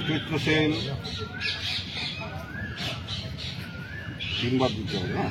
পেট্রোসেন তিনবার দিতে হবে না?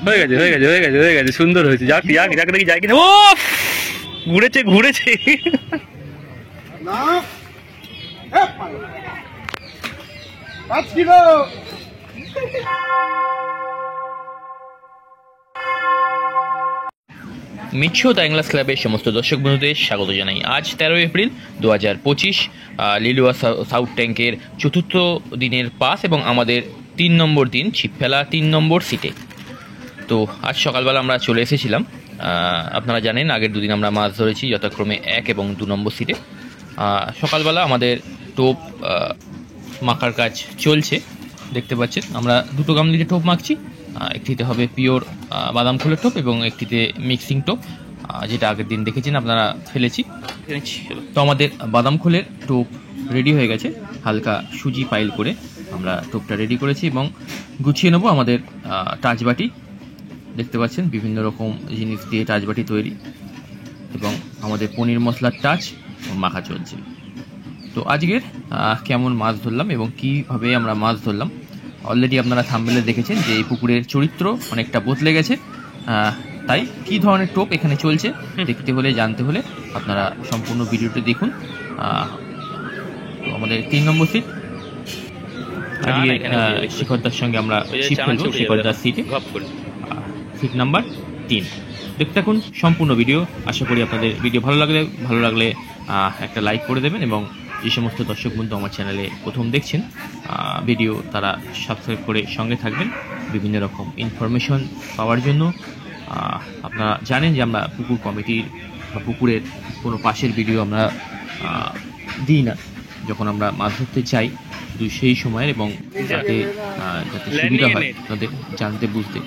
হয়ে গেছে হয়ে গেছে হয়ে গেছে হয়ে গেছে, সুন্দর হয়েছে। যাক যাক যাক দেখি যায় কিনা। ও ঘুরেছে ঘুরেছে। না 5 কিলো। মিটশো দ্য ক্লাবের সমস্ত দর্শক বন্ধুদের স্বাগত জানাই। আজ 13 এপ্রিল 2025, লিলুয়া সাউথ ট্যাঙ্কের চতুর্থ দিনের পাস এবং আমাদের 3 নম্বর দিন ছিপ ফেলা 3 নম্বর সিটে। তো আজ সকালবেলা আমরা চলে এসেছিলাম। আপনারা জানেন আগের দুদিন আমরা মাছ ধরেছি যথাক্রমে 1 এবং 2 নম্বর সিটে। সকালবেলা আমাদের টোপ মাখার কাজ চলছে, দেখতে পাচ্ছেন। আমরা দুটো গামলিতে টোপ মাখছি। একটিতে হবে পিওর বাদাম খোলের টোপ এবং একটিতে মিক্সিং টোপ, যেটা আগের দিন দেখেছেন আপনারা ফেলেছি। তো আমাদের বাদাম খোলের টোপ রেডি হয়ে গেছে। হালকা সুজি পাইল করে আমরা টোপটা রেডি করেছি এবং গুছিয়ে নেবো আমাদের টাচবাটি। দেখতে পাচ্ছেন বিভিন্ন রকম জিনিস দিয়ে টাচবাটি তৈরি, এবং আমাদের পনির মশলার টাচ মাখা চলছে। তো আজকের কেমন মাছ ধরলাম এবং কীভাবে আমরা মাছ ধরলাম, অলরেডি আপনারা থাম্বনেলে দেখেছেন যে এই পুকুরের চরিত্র অনেকটা বদলে গেছে। তাই কী ধরনের টোপ এখানে চলছে দেখতে হলে, জানতে হলে আপনারা সম্পূর্ণ ভিডিওটি দেখুন। তো আমাদের 3 নম্বর সিট, আজকে শিখরদার সঙ্গে আমরা ছিপ ফেলবো শিখরদার সিটে, সিট নাম্বার 3। দেখতে থাকুন সম্পূর্ণ ভিডিও। আশা করি আপনাদের ভিডিও ভালো লাগলে একটা লাইক করে দেবেন, এবং যে সমস্ত দর্শক বন্ধু আমার চ্যানেলে প্রথম দেখছেন ভিডিও, তারা সাবস্ক্রাইব করে সঙ্গে থাকবেন বিভিন্ন রকম ইনফরমেশন পাওয়ার জন্য। আপনারা জানেন যে আমরা পুকুর কমিটির বা পুকুরের কোনো পাশের ভিডিও আমরা দিই না যখন আমরা মাছ ধরতে চাই, শুধু সেই সময়ের, এবং যাতে সুবিধা হয় তাদের জানতে বুঝতে।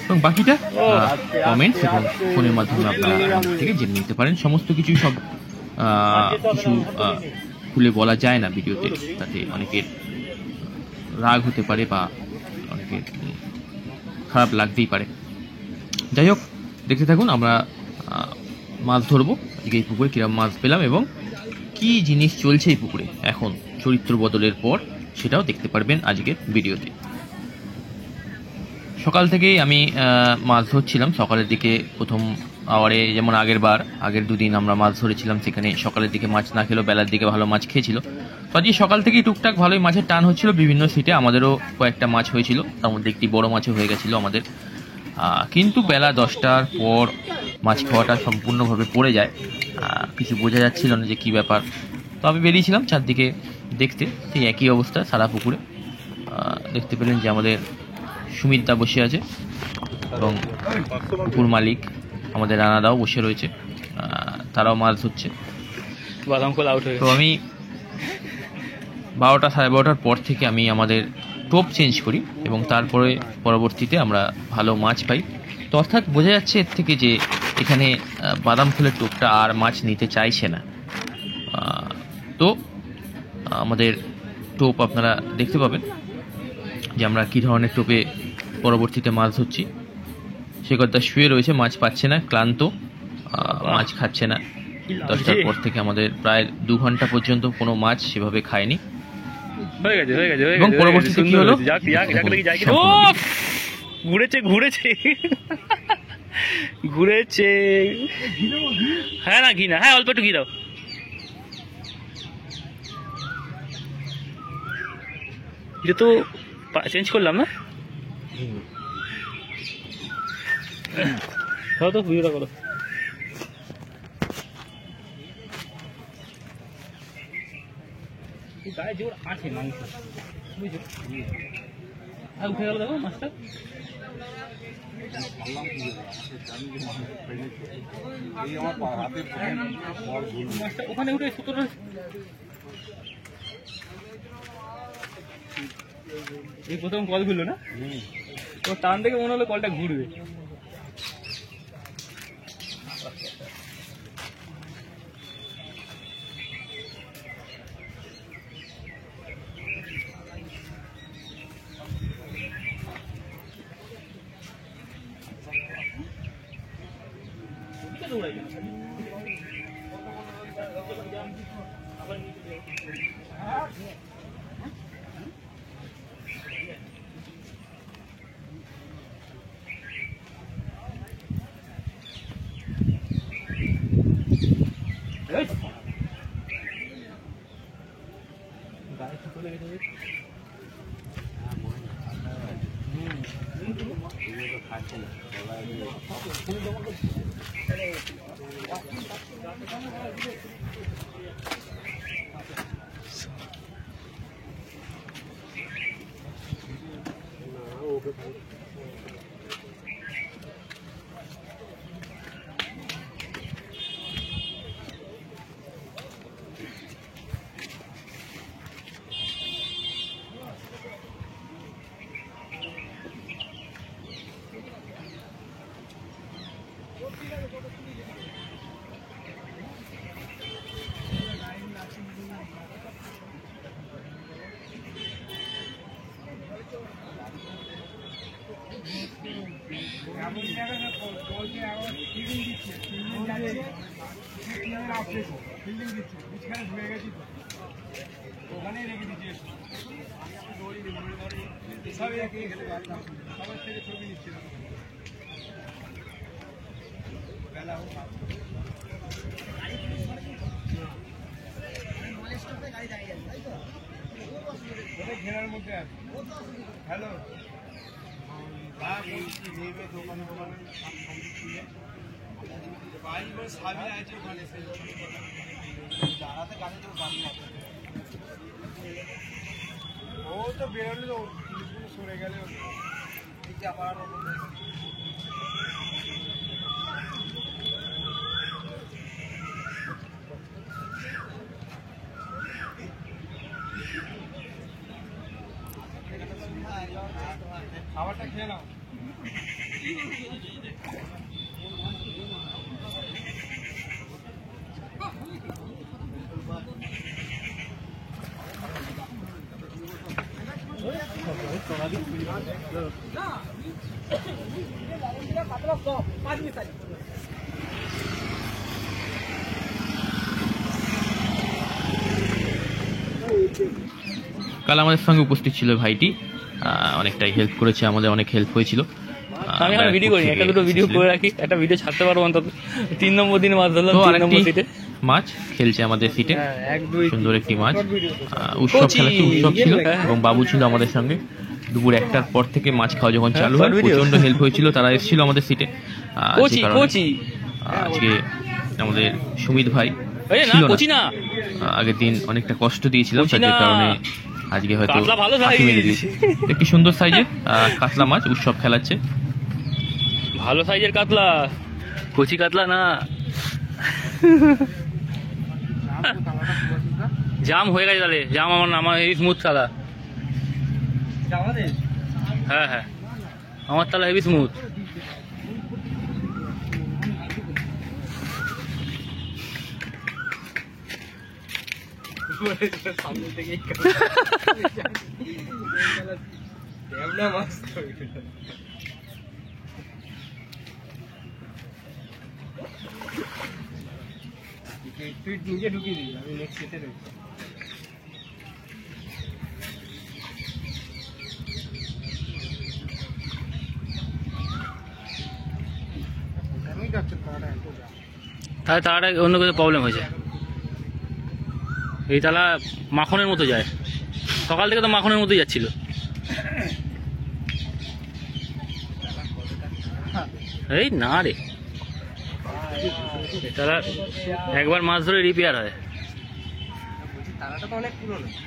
এবং বাকিটা কমেন্টস এবং ফোনের মাধ্যমে আপনারা আমাদের থেকে জেনে নিতে পারেন। সমস্ত কিছু সব কিছু খুলে বলা যায় না ভিডিওতে, তাতে অনেকের রাগ হতে পারে বা অনেকের খারাপ লাগতেই পারে। যাই হোক, দেখতে থাকুন। আমরা মাছ ধরবো আজকে এই পুকুরে, কীরকম মাছ পেলাম এবং কি জিনিস চলছে এই পুকুরে এখন চরিত্র বদলের পর, সেটাও দেখতে পারবেন আজকের ভিডিওতে। সকাল থেকেই আমি মাছ ধরছিলাম। সকালের দিকে প্রথম আওয়ারে, যেমন আগের দুদিন আমরা মাছ ধরেছিলাম, সেখানে সকালের দিকে মাছ না খেলেও বেলার দিকে ভালো মাছ খেয়েছিল। তো আজকে সকাল থেকেই টুকটাক ভালোই মাছের টান হচ্ছিল বিভিন্ন সিটে। আমাদেরও কয়েকটা মাছ হয়েছিল, তার মধ্যে একটি বড় মাছও হয়ে গেছিলো আমাদের। কিন্তু বেলা 10টার পর মাছ খাওয়াটা সম্পূর্ণভাবে পড়ে যায়, কিছু বোঝা যাচ্ছিল না যে কী ব্যাপার। তো আমি বেরিয়েছিলাম চারদিকে দেখতে, সেই একই অবস্থা সারা পুকুরে। দেখতে পেলেন যে আমাদের সুমিতদা বসে আছে এবং পুকুর মালিক আমাদের রানাদাও বসে রয়েছে, তারাও মাছ ধরছে। তো আমি 12টা সাড়ে 12টার পর থেকে আমি আমাদের টোপ চেঞ্জ করি এবং তারপরে পরবর্তীতে আমরা ভালো মাছ পাই। তো অর্থাৎ বোঝা যাচ্ছে এর থেকে যে এখানে বাদাম ফুলের টোপটা আর মাছ নিতে চাইছে না। তো আমাদের টোপ আপনারা দেখতে পাবেন যে আমরা কী ধরনের টোপে পরবর্তীতে মাছ ধরছি। শেখরদা শুয়ে রয়েছে, মাছ পাচ্ছে না, ক্লান্ত, মাছ খাচ্ছে না। 10টার পর থেকে আমাদের প্রায় 2 ঘন্টা পর্যন্ত কোনো মাছ সেভাবে খায়নি। এবং পরবর্তীতে কি হলো, ঘুরেছে ঘুরেছে ঘুরেছে। হ্যাঁ না ঘি না, হ্যাঁ অল্প একটু ঘি দাও। এটা তো চেঞ্জ করলাম না, তো ভিডিওটা করো। গায়ে জোর আছে মাংস, বুঝছো? আর উঠে গেল, দেখো মাছটা। মাছটা ওখানে উঠে সুতোটা, এই প্রথম কল ঘুরলো না, তো টান দেখে মনে হলো কলটা ঘুরবে। ঘেরার মধ্যে আছে। হ্যালো, নেবে দোকানে দোকানে সাবির আছে ওখানে, দাঁড়াতে গাড়ি তো গাড়ি আছে, ও তো বেরোলে পুলিশগুলো সরে গেলে আবার খাবারটা খেয়ে নাও। কাল আমাদের সঙ্গে উপস্থিত ছিল ভাইটি, অনেকটাই হেল্প করেছে, আমাদের অনেক হেল্প হয়েছিল। আমি এখন ভিডিও করি, একটা দুটো ভিডিও করে রাখি, একটা ভিডিও ছাড়তে পারবো অন্তত। 3 নম্বর দিন মাছ ধরলাম, 3 নম্বর সিটে মাছ খেলছে আমাদের সিটে, 1-2 সুন্দর একটি মাছ। উৎসব খেলাচ্ছে, উৎসব ছিল এবং বাবু ছিল আমাদের সঙ্গে। দুপুর 1টার পর থেকে মাছ খাওয়া যখন চালু হয়, প্রচন্ড হেল্প হয়েছিল, তারা এসেছিল আমাদের সিটে। আজকে আমাদের সুমিত ভাই ছিল না, আগের দিন অনেকটা কষ্ট দিয়েছিলাম, তার কারণে আজকে হয়তো ফাঁকি মেরে দিয়েছি। একটি সুন্দর সাইজের কাতলা মাছ উৎসব খেলাচ্ছে, ভালো সাইজের কাতলা, কচি কাতলা না। জাম হয়ে গেছে তাহলে, জাম আমার হেভি স্মুথ তালা। হ্যাঁ হ্যাঁ, আমার তালা হেভি স্মুথ। সামনে থেকে তুই নিজে ঢুকিয়ে দিবি, আমি নেক্সট সেটে রয়েছি। তাহলে তালাটা অন্য কিছু প্রবলেম হয়েছে। এই তালা মাখনের মতো যায়, সকাল থেকে তো মাখনের মতোই যাচ্ছিল। এই না রে, তালা একবার মাছ ধরে রিপেয়ার হয়।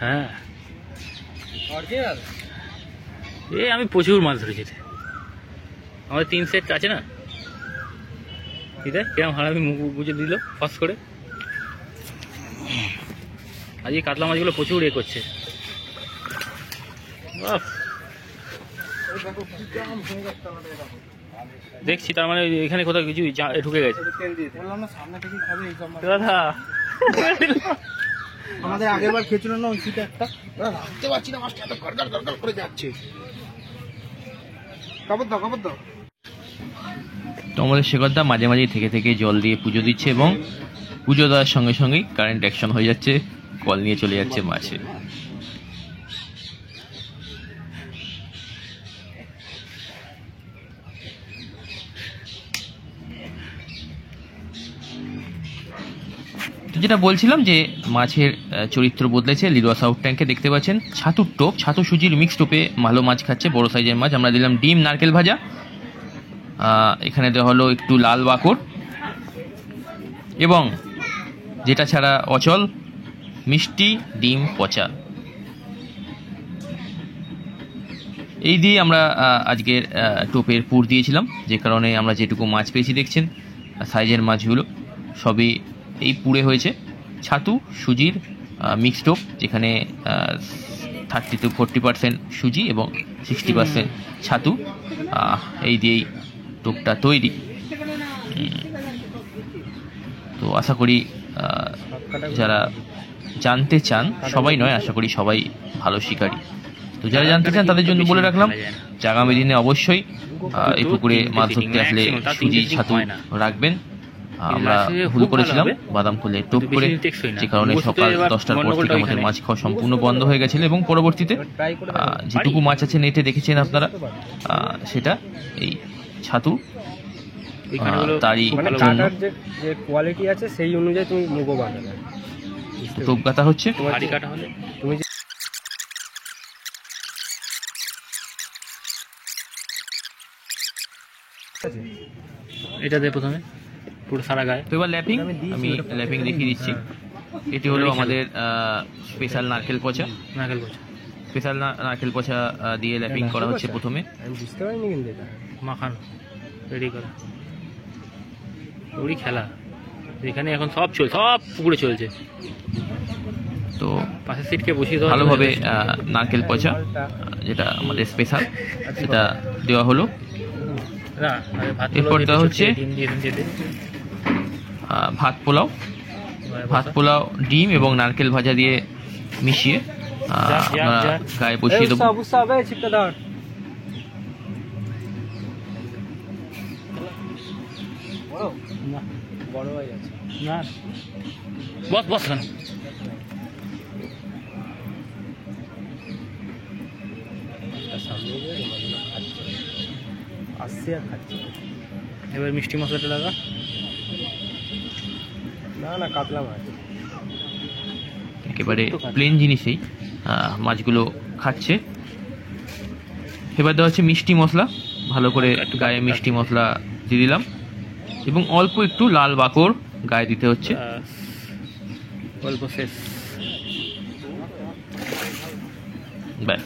হ্যাঁ, এই আমি প্রচুর মাছ ধরেছি, আমাদের 3 সেট আছে না, ঠিক আছে, কেরম হারামি মুখ বুঝে দিল ফস করে। আজকে কাতলা মাছগুলো প্রচুর করছে। দেখছি, তার মানে এখানে কোথাও কিছু ঢুকে গেছে। আমাদের আগের বার খেয়েছিল না ওই সিটে একটা, ভাবতে পারছি না মাছটা এত গড়গড় গড়গড় করে যাচ্ছে। খবর দাও, খবর দাও। তো আমাদের শেখরদা মাঝে মাঝে থেকে থেকে জল দিয়ে পুজো দিচ্ছে এবং পুজো দেওয়ার সঙ্গে সঙ্গেই কারেন্ট অ্যাকশন হয়ে যাচ্ছে, কল নিয়ে চলে যাচ্ছে মাছে। তো যেটা বলছিলাম যে মাছের চরিত্র বদলেছে। লিলুয়া সাউথ ট্যাঙ্কে দেখতে পাচ্ছেন ছাতুর টোপ, ছাতু সুজির মিক্স টোপে ভালো মাছ খাচ্ছে, বড় সাইজের মাছ। আমরা দিলাম ডিম, নারকেল ভাজা, এখানে দেওয়া হলো একটু লাল বাকর এবং যেটা ছাড়া অচল মিষ্টি ডিম পচা। এই দিয়ে আমরা আজকের টোপের পুর দিয়েছিলাম, যে কারণে আমরা যেটুকু মাছ পেয়েছি দেখছেন সাইজের মাছগুলো সবই এই পুরে হয়েছে। ছাতু সুজির মিক্স টোপ, যেখানে 30 to 40% সুজি এবং 60% ছাতু, এই দিয়েই টোপটা তৈরি। তো আশা করি যারা জানতে চান, সবাই নয়, আশা করি সবাই ভালো শিকারী। তো যারা জানতে চান তাদের জন্য বলে রাখলাম যে আগামী দিনে অবশ্যই এই পুকুরে মাছ ধরতে আসলে সুজি ছাতু রাখবেন। আমরা ভুল করেছিলাম বাদাম খুলে টোপ করে, যে কারণে সকাল 10টার পর থেকে আমাদের মাছ খাওয়া সম্পূর্ণ বন্ধ হয়ে গেছিল এবং পরবর্তীতে যেটুকু মাছ আছে নেটে দেখেছেন আপনারা, সেটা এই ছাতু তারই জন্য যে কোয়ালিটি আছে সেই অনুযায়ী তুমি মুগো বানাবে। টোপ গাঁথা হচ্ছে। তুমি এটা দিয়ে প্রথমে পুরো সারা গায়ে। তো এবার ল্যাপিং, আমি ল্যাপিং দেখিয়ে দিচ্ছি। এটি হলো আমাদের স্পেশাল নারকেল পচা। স্পেশাল নারকেল পচা দিয়ে ল্যাপিং করা হচ্ছে প্রথমে। আমি বুঝতে পারিনি কিন্তু এটা মাখানো রেডি করা ওরই খেলা। এখানে এখন সব পুকুরে চলছে। তো পাশের সিটকে বসিয়ে দেওয়া ভালোভাবে নারকেল পচা যেটা আমাদের স্পেশাল সেটা দেওয়া হলো। এরপর দেওয়া হচ্ছে ভাত পোলাও ডিম এবং নারকেল ভাজা দিয়ে মিশিয়ে আমরা গায়ে বসিয়ে দেবো। বড় হয়ে যাচ্ছে না বস কেন আসছে আর খাচ্ছে। এবার মিষ্টি মশলাটা লাগা। না কাতলা মাছ একেবারে প্লেন জিনিসেই মাছগুলো খাচ্ছে। এবার দেওয়া হচ্ছে মিষ্টি মশলা, ভালো করে গায়ে মিষ্টি মশলা দিয়ে দিলাম এবং অল্প একটু লাল বাকর গায়ে দিতে হচ্ছে। অল্প শেষ ব্যাস,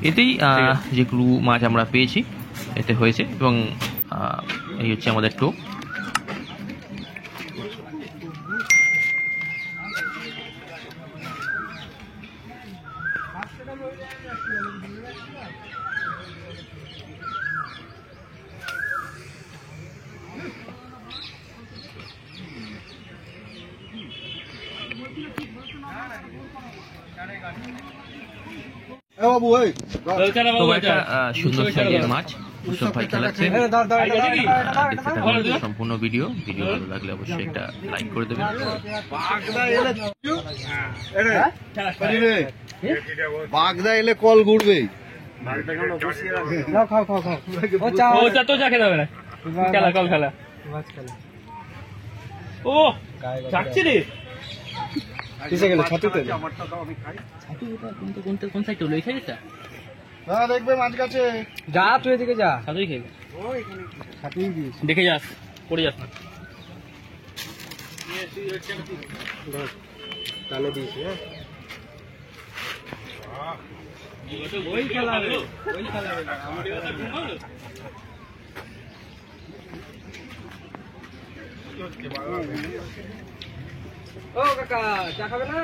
এতেই যেগুলো মাছ আমরা পেয়েছি এতে হয়েছে এবং এই হচ্ছে আমাদের টোপ। সুন্দর সাইজের মাছ উৎসব ভাই খেলাচ্ছে। দেখতে থাকুন সম্পূর্ণ ভিডিও ভালো লাগলে অবশ্যই একটা লাইক করে দেবেন। বাগদা এলে কল ঘুরবে। খেলা ও যাচ্ছে রে। কোন সাইড হলো? এই সাইডটা দেখবে মাছ কাছে যা, তুই এদিকে যা, সাথেই খেয়ে দেখে যাস, পড়ে যাস না। টানে দিয়েছি। ও কাকা চা খাবে না?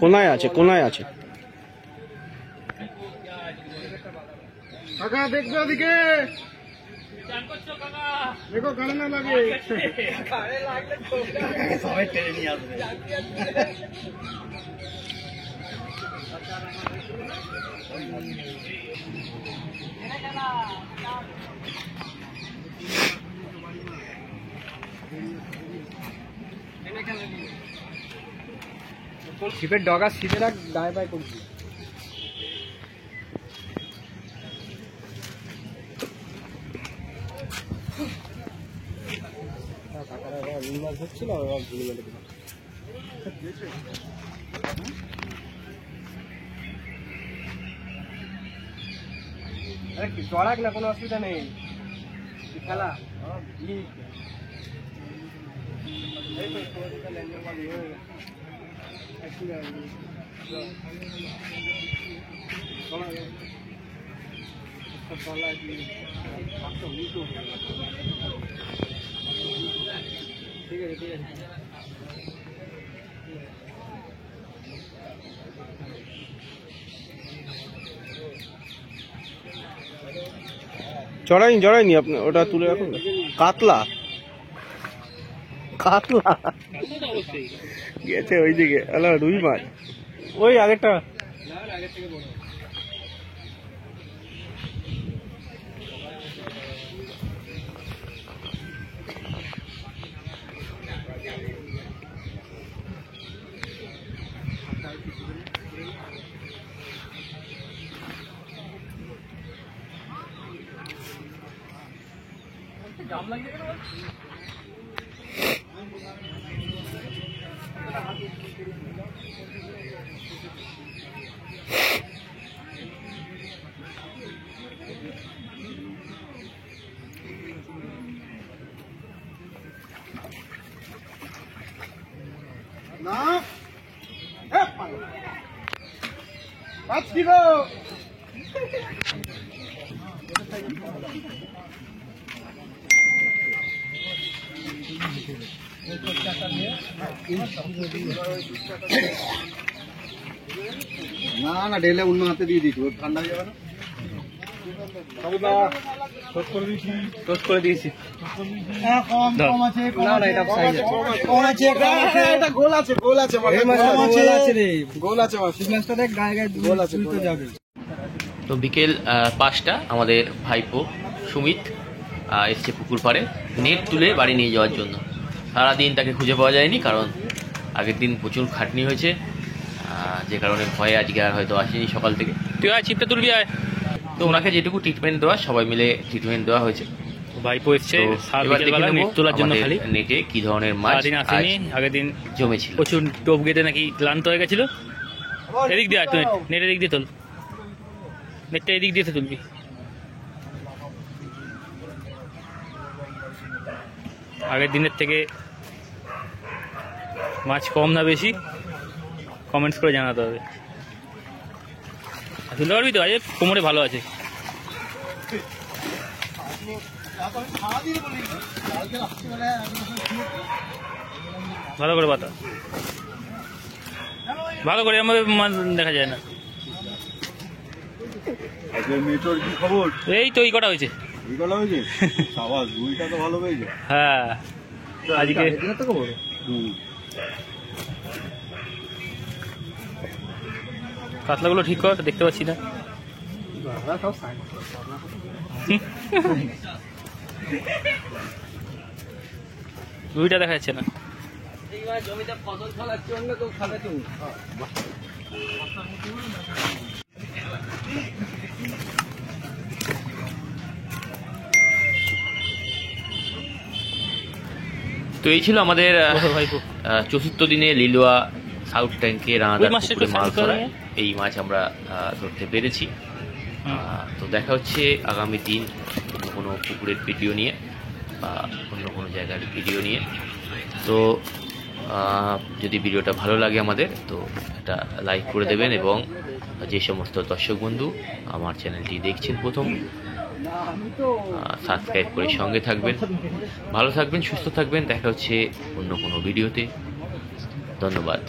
কোনায় আছে কাকা, দেখবে ওদিকে। দেখো গাড়ি না লাগে সবাই টেনে নিয়ে আসবে। শিপের ডগা শিপে রাখ দায় বাই করছি মাছ হচ্ছিল চড়াক না কোনো অসুবিধা নেই খেলা ঠিক আছে ঠিক আছে জড়াইনি আপনি ওটা তুলে রাখুন না। কাতলা কাতলা গেছে ওইদিকে আলা রুই মাছ ওই আগেরটা আগের থেকে বড় জাম লাগিয়ে গেল না মাছ কি গো না না ঢেলে অন্য হাতে দিয়ে দিচ্ছি ঠান্ডা হয়ে যাবে না টোস্ট করে দিয়েছি। তো বিকেল 5টা আমাদের ভাইপো সুমিত এসছে পুকুর পাড়ে নেট তুলে বাড়ি নিয়ে যাওয়ার জন্য। সারাদিন তাকে খুঁজে পাওয়া যায়নি, কারণ আগের দিন প্রচুর খাটনি হয়েছে, যে কারণে ভয়ে আজকে আর হয়তো আসেনি সকাল থেকে। তুই আয় ছিপটা তুলবি আয়। তো ওনাকে যেটুকু ট্রিটমেন্ট দেওয়া সবাই মিলে ট্রিটমেন্ট দেওয়া হয়েছে। ভাইপো এসছে তো এবার দেখে নেবো নেট তোলার জন্য, আমাদের খালি নেটে কি ধরনের মাছ সারাদিন আসেনি। আগের দিন জমেছিল। প্রচুর টোপ গেতে নাকি ক্লান্ত হয়ে গেছিল। এদিক দিয়ে তুই নেটের দিক দিয়ে তোল, নেটটা এদিক দিয়ে তুলবি। আগের দিনের থেকে মাছ কম না বেশি কমেন্টস করে জানাতে হবে। তুলতে পারবি তো? আজ কোমরে ভালো আছে। ভালো করে পাতা, ভালো করে আমাদের মাছ দেখা যায় না। মেটোর কি খবর? এই তো এই কটা হয়েছে। এই গলা হয়েছে সাবাস, রুইটা তো ভালো হয়েছে। হ্যাঁ আজকে তো খবর কাতলাগুলো ঠিক কর, দেখতে পাচ্ছি না। রুইটা দেখা যাচ্ছে না। জমিতে ফসল ফলাচ্ছে অন্য কেউ খাবে তুমি। তো এই ছিল আমাদের ভাইপো ৪র্থ দিনে লিলুয়া সাউথ ট্যাঙ্কে রানাদার ওই মাছটা পুকুরে একটু মাছ সাইড করে ধরা। নিয়ে। এই মাছ আমরা ধরতে পেরেছি। তো দেখা হচ্ছে আগামী দিন অন্য কোনো পুকুরের ভিডিও নিয়ে বা অন্য কোনো জায়গার ভিডিও নিয়ে। তো যদি ভিডিওটা ভালো লাগে আমাদের, তো একটা লাইক করে দেবেন, এবং যে সমস্ত দর্শক বন্ধু আমার চ্যানেলটি দেখছেন প্রথম, সাবস্ক্রাইব করে সঙ্গে থাকবেন। ভালো থাকবেন, সুস্থ থাকবেন। দেখা হচ্ছে অন্য কোনো ভিডিওতে। ধন্যবাদ।